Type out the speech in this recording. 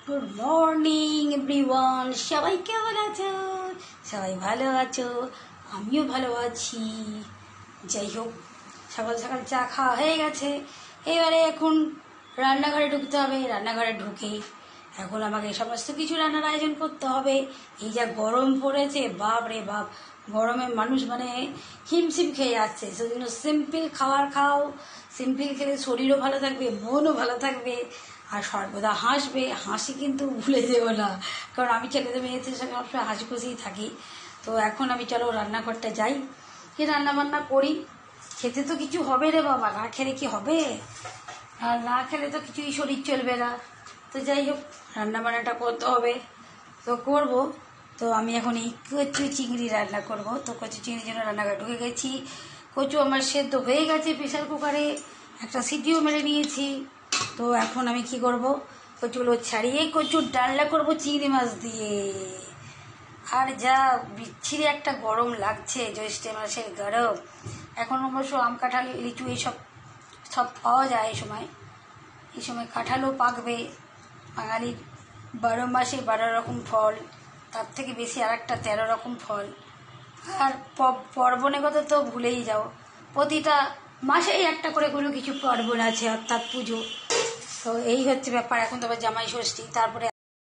Good morning everyone, সবাই কেমন আছো? সবাই ভালো আছো? আমিও ভালো আছি। যাই হোক, সকাল সকাল চা খাওয়া হয়ে গেছে। এবারে এখন রান্নাঘরে ঢুকতে হবে। রান্নাঘরে ঢুকে এখন আমাকে সমস্ত কিছু রান্নার আয়োজন করতে হবে। এই যা গরম পড়েছে, বাপ রে বাপ, গরমে মানুষ মানে হিমশিম খেয়ে যাচ্ছে। সেজন্য সিম্পল খাবার খাও। সিম্পল খেলে শরীরও ভালো থাকবে, মনও ভালো থাকবে, আর সর্বদা হাসবে। হাসি কিন্তু ভুলে যেও না, কারণ আমি ছেলেদের মেয়েদের সঙ্গে সবসময় হাসি খুশিই থাকি। তো এখন আমি চলো রান্নাঘরটা যাই, কি রান্না বান্না করি। খেতে তো কিছু হবে রে বাবা, না খেলে কি হবে? আর না খেলে তো কিছুই শরীর চলবে না। তো যাই হোক, রান্না বান্নাটা করতে হবে, তো করব। তো আমি এখন এই কচু চিংড়ি রান্না করব। তো কচু চিংড়ির জন্য রান্নাঘরে ঢুকে গেছি। কচু আমার সেদ্ধ হয়ে গেছে প্রেশার কুকারে, একটা সিটিও মেরে নিয়েছি। তো এখন আমি কি করব, কচুগুলো ছাড়িয়ে কচুর ডালনা করব চিংড়ি মাছ দিয়ে। আর যা বিচ্ছিরি একটা গরম লাগছে, জ্যৈষ্ঠ মাসের গরম। এখন অবশ্য আম কাঁঠাল লিচু এইসব সব পাওয়া যায় এই সময়। এই সময় কাঁঠালও পাকবে। বাঙালির 12 মাসে 12 রকম ফল, তার থেকে বেশি আর একটা 13 রকম ফল। আর পার্বণের কথা তো ভুলেই যাও, প্রতিটা মাসেই একটা করে কোনো কিছু পার্বণ আছে, অর্থাৎ পুজো। তো এই হচ্ছে ব্যাপার। এখন তো আবার জামাই ষষ্ঠী, তারপরে